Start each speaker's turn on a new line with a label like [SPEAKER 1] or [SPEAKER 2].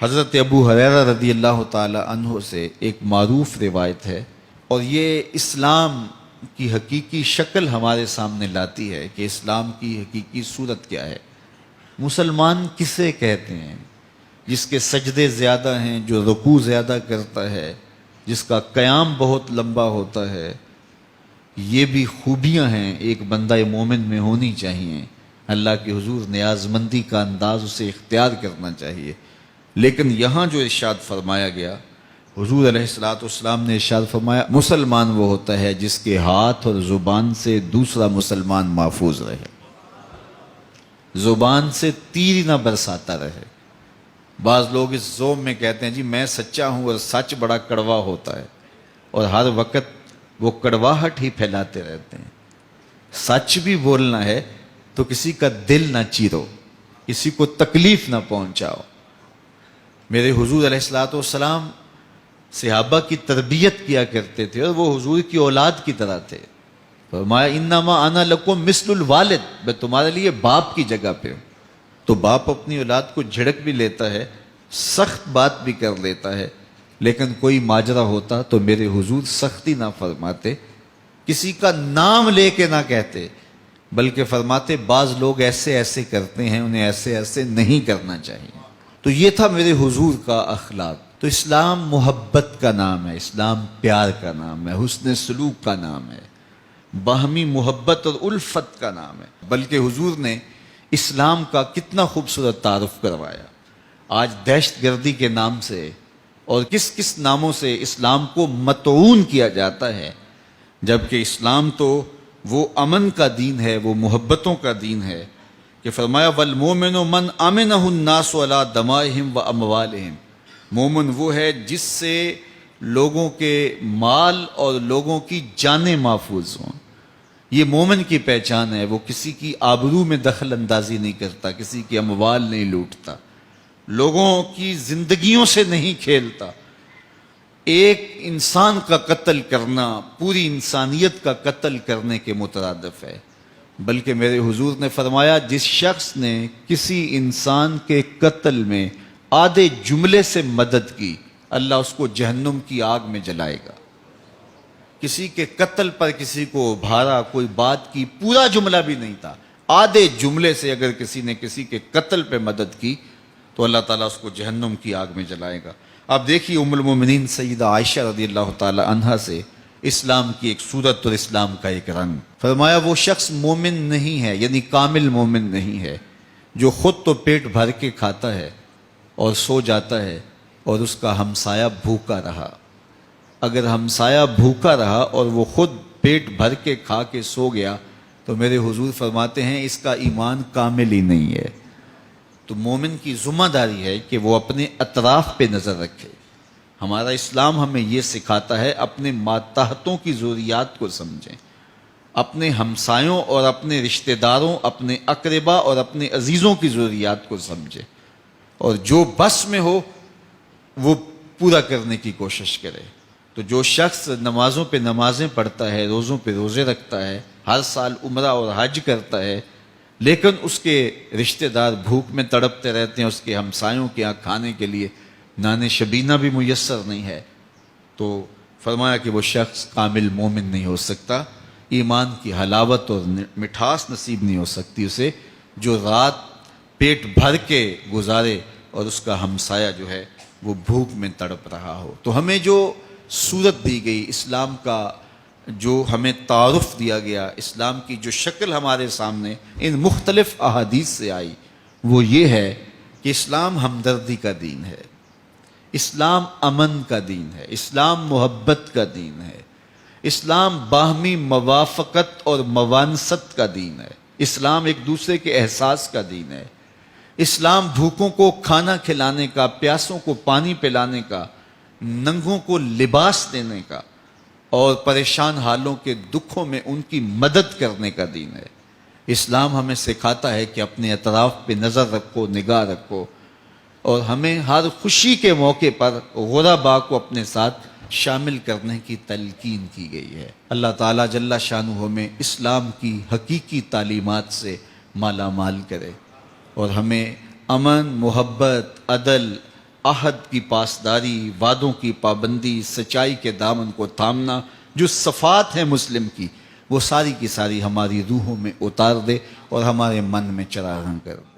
[SPEAKER 1] حضرت ابو ہریرہ رضی اللہ تعالی عنہ سے ایک معروف روایت ہے، اور یہ اسلام کی حقیقی شکل ہمارے سامنے لاتی ہے کہ اسلام کی حقیقی صورت کیا ہے۔ مسلمان کسے کہتے ہیں؟ جس کے سجدے زیادہ ہیں، جو رکوع زیادہ کرتا ہے، جس کا قیام بہت لمبا ہوتا ہے۔ یہ بھی خوبیاں ہیں ایک بندہ مومن میں ہونی چاہیے۔ اللہ کے حضور نیاز مندی کا انداز اسے اختیار کرنا چاہیے۔ لیکن یہاں جو ارشاد فرمایا گیا، حضور علیہ السلام نے ارشاد فرمایا، مسلمان وہ ہوتا ہے جس کے ہاتھ اور زبان سے دوسرا مسلمان محفوظ رہے، زبان سے تیر نہ برساتا رہے۔ بعض لوگ اس ذوق میں کہتے ہیں جی میں سچا ہوں، اور سچ بڑا کڑوا ہوتا ہے، اور ہر وقت وہ کڑواہٹ ہی پھیلاتے رہتے ہیں۔ سچ بھی بولنا ہے تو کسی کا دل نہ چیرو، کسی کو تکلیف نہ پہنچاؤ۔ میرے حضور علیہ السلام صحابہ کی تربیت کیا کرتے تھے، اور وہ حضور کی اولاد کی طرح تھے۔ فرمایا انما انا لکم مثل الوالد، میں تمہارے لیے باپ کی جگہ پہ ہوں۔ تو باپ اپنی اولاد کو جھڑک بھی لیتا ہے، سخت بات بھی کر لیتا ہے، لیکن کوئی ماجرا ہوتا تو میرے حضور سختی نہ فرماتے، کسی کا نام لے کے نہ کہتے، بلکہ فرماتے بعض لوگ ایسے ایسے کرتے ہیں، انہیں ایسے ایسے نہیں کرنا چاہیے۔ تو یہ تھا میرے حضور کا اخلاق۔ تو اسلام محبت کا نام ہے، اسلام پیار کا نام ہے، حسن سلوک کا نام ہے، باہمی محبت اور الفت کا نام ہے۔ بلکہ حضور نے اسلام کا کتنا خوبصورت تعارف کروایا۔ آج دہشت گردی کے نام سے اور کس کس ناموں سے اسلام کو مطعون کیا جاتا ہے، جبکہ اسلام تو وہ امن کا دین ہے، وہ محبتوں کا دین ہے کہ فرمایا والمومن من امنہ الناس علی دمائہم و اموالہم۔ مومن وہ ہے جس سے لوگوں کے مال اور لوگوں کی جانیں محفوظ ہوں۔ یہ مومن کی پہچان ہے، وہ کسی کی آبرو میں دخل اندازی نہیں کرتا، کسی کی اموال نہیں لوٹتا، لوگوں کی زندگیوں سے نہیں کھیلتا۔ ایک انسان کا قتل کرنا پوری انسانیت کا قتل کرنے کے مترادف ہے۔ بلکہ میرے حضور نے فرمایا جس شخص نے کسی انسان کے قتل میں آدھے جملے سے مدد کی، اللہ اس کو جہنم کی آگ میں جلائے گا۔ کسی کے قتل پر کسی کو ابھارا، کوئی بات کی، پورا جملہ بھی نہیں تھا، آدھے جملے سے اگر کسی نے کسی کے قتل پہ مدد کی تو اللہ تعالیٰ اس کو جہنم کی آگ میں جلائے گا۔ اب دیکھیے ام المومنین سیدہ عائشہ رضی اللہ تعالی عنہا سے اسلام کی ایک صورت اور اسلام کا ایک رنگ۔ فرمایا وہ شخص مومن نہیں ہے، یعنی کامل مومن نہیں ہے، جو خود تو پیٹ بھر کے کھاتا ہے اور سو جاتا ہے، اور اس کا ہمسایہ بھوکا رہا۔ اگر ہمسایہ بھوکا رہا اور وہ خود پیٹ بھر کے کھا کے سو گیا تو میرے حضور فرماتے ہیں اس کا ایمان کامل ہی نہیں ہے۔ تو مومن کی ذمہ داری ہے کہ وہ اپنے اطراف پہ نظر رکھے۔ ہمارا اسلام ہمیں یہ سکھاتا ہے اپنے ماتحتوں کی ضروریات کو سمجھیں، اپنے ہمسایوں اور اپنے رشتہ داروں، اپنے اقربا اور اپنے عزیزوں کی ضروریات کو سمجھیں، اور جو بس میں ہو وہ پورا کرنے کی کوشش کرے۔ تو جو شخص نمازوں پہ نمازیں پڑھتا ہے، روزوں پہ روزے رکھتا ہے، ہر سال عمرہ اور حج کرتا ہے، لیکن اس کے رشتہ دار بھوک میں تڑپتے رہتے ہیں، اس کے ہمسایوں کے یہاں کھانے کے لیے نان شبینہ بھی میسر نہیں ہے، تو فرمایا کہ وہ شخص کامل مومن نہیں ہو سکتا، ایمان کی حلاوت اور مٹھاس نصیب نہیں ہو سکتی اسے، جو رات پیٹ بھر کے گزارے اور اس کا ہمسایہ جو ہے وہ بھوک میں تڑپ رہا ہو۔ تو ہمیں جو صورت دی گئی، اسلام کا جو ہمیں تعارف دیا گیا، اسلام کی جو شکل ہمارے سامنے ان مختلف احادیث سے آئی، وہ یہ ہے کہ اسلام ہمدردی کا دین ہے، اسلام امن کا دین ہے، اسلام محبت کا دین ہے، اسلام باہمی موافقت اور موانست کا دین ہے، اسلام ایک دوسرے کے احساس کا دین ہے، اسلام بھوکوں کو کھانا کھلانے کا، پیاسوں کو پانی پلانے کا، ننگوں کو لباس دینے کا، اور پریشان حالوں کے دکھوں میں ان کی مدد کرنے کا دین ہے۔ اسلام ہمیں سکھاتا ہے کہ اپنے اطراف پہ نظر رکھو، نگاہ رکھو، اور ہمیں ہر خوشی کے موقع پر غرباء کو اپنے ساتھ شامل کرنے کی تلقین کی گئی ہے۔ اللہ تعالیٰ جل شانہ میں اسلام کی حقیقی تعلیمات سے مالا مال کرے، اور ہمیں امن، محبت، عدل عہد کی پاسداری، وعدوں کی پابندی، سچائی کے دامن کو تھامنا، جو صفات ہیں مسلم کی، وہ ساری کی ساری ہماری روحوں میں اتار دے اور ہمارے من میں چراغاں کر دے۔